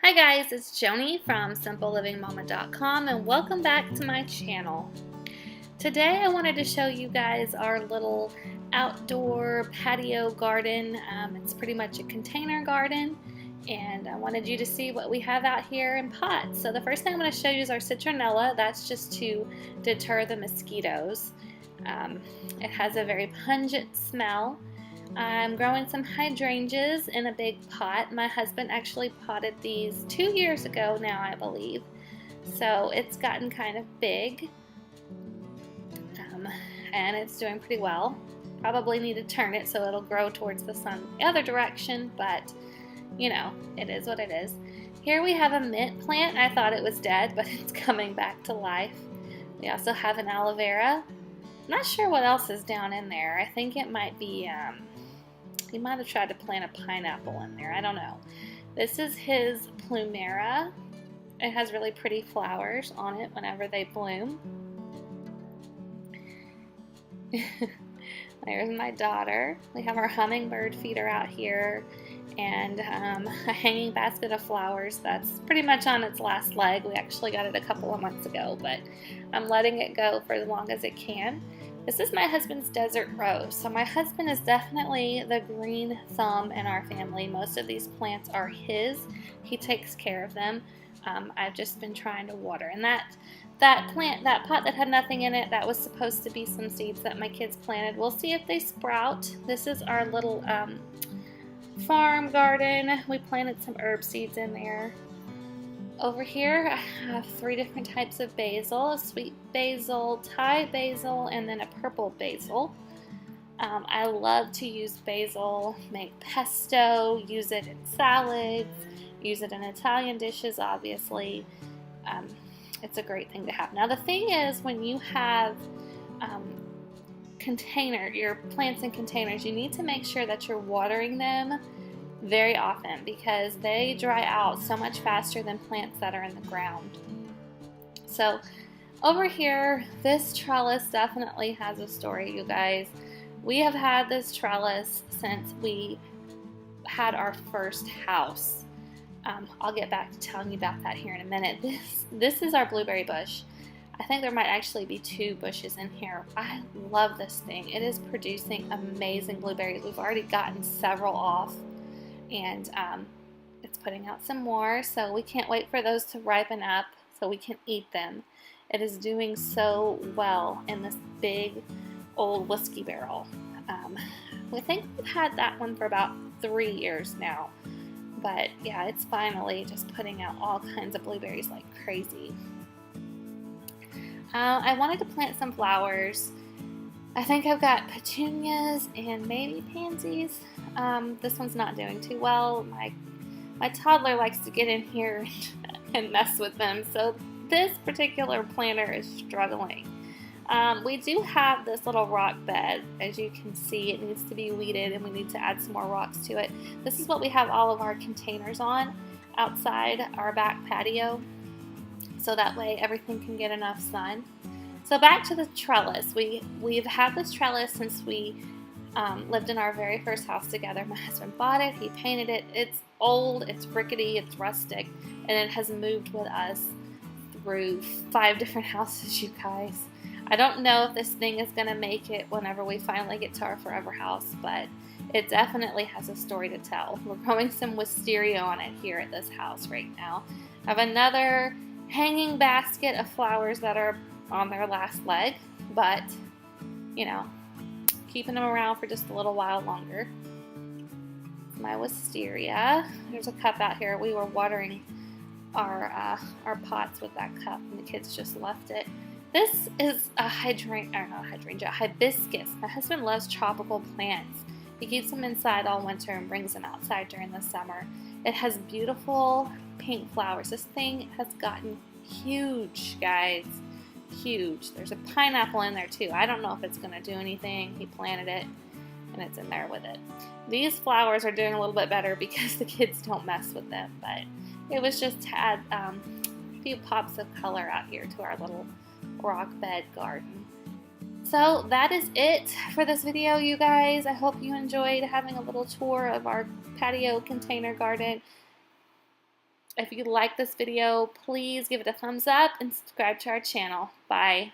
Hi guys, it's Joanie from simplelivingmama.com and welcome back to my channel. Today I wanted to show you guys our little outdoor patio garden. It's pretty much a container garden, and I wanted you to see what we have out here in pots. So the first thing I'm going to show you is our citronella. That's just to deter the mosquitoes. It has a very pungent smell. I'm growing some hydrangeas in a big pot. My husband actually potted these 2 years ago now, I believe. So it's gotten kind of big, and it's doing pretty well. Probably need to turn it so it'll grow towards the sun the other direction, but you know, it is what it is. Here we have a mint plant. I thought it was dead, but it's coming back to life. We also have an aloe vera. I'm not sure what else is down in there. I think it might be, he might have tried to plant a pineapple in there. I don't know. This is his plumera. It has really pretty flowers on it whenever they bloom. There's my daughter. We have our hummingbird feeder out here, and a hanging basket of flowers that's pretty much on its last leg. We actually got it a couple of months ago, but I'm letting it go for as long as it can. This is my husband's desert rose. So my husband is definitely the green thumb in our family. Most of these plants are his. He takes care of them. I've just been trying to water. And that pot that had nothing in it, that was supposed to be some seeds that my kids planted. We'll see if they sprout. This is our little farm garden. We planted some herb seeds in there. Over here I have 3 different types of basil: a sweet basil, Thai basil, and then a purple basil. I love to use basil, make pesto, use it in salads, use it in Italian dishes, obviously. It's a great thing to have. Now the thing is, when you have your plants in containers, you need to make sure that you're watering them very often, because they dry out so much faster than plants that are in the ground. So over here, this trellis definitely has a story, you guys. We have had this trellis since we had our first house. I'll get back to telling you about that here in a minute. This is our blueberry bush. I think there might actually be 2 bushes in here. I love this thing. It is producing amazing blueberries. We've already gotten several off, and it's putting out some more, so we can't wait for those to ripen up so we can eat them. It is doing so well in this big old whiskey barrel. I think we've had that one for about 3 years now, but yeah, it's finally just putting out all kinds of blueberries like crazy. I wanted to plant some flowers. I think I've got petunias and maybe pansies. This one's not doing too well. My toddler likes to get in here and mess with them, so this particular planter is struggling. We do have this little rock bed. As you can see, it needs to be weeded, and we need to add some more rocks to it. This is what we have all of our containers on outside our back patio, so that way everything can get enough sun. So back to the trellis. We've had this trellis since we lived in our very first house together. My husband bought it, he painted it. It's old, it's rickety, it's rustic, and it has moved with us through 5 different houses, you guys. I don't know if this thing is going to make it whenever we finally get to our forever house, but it definitely has a story to tell. We're growing some wisteria on it here at this house right now. I have another hanging basket of flowers that are on their last leg, but you know, keeping them around for just a little while longer. My wisteria. There's a cup out here. We were watering our pots with that cup, and the kids just left it. This is a hibiscus. My husband loves tropical plants. He keeps them inside all winter and brings them outside during the summer. It has beautiful pink flowers. This thing has gotten huge, guys. Huge. There's a pineapple in there too. I don't know if it's going to do anything. He planted it, and it's in there with it. These flowers are doing a little bit better because the kids don't mess with them, but it was just to add a few pops of color out here to our little rock bed garden. So that is it for this video, you guys. I hope you enjoyed having a little tour of our patio container garden. If you like this video, please give it a thumbs up and subscribe to our channel. Bye.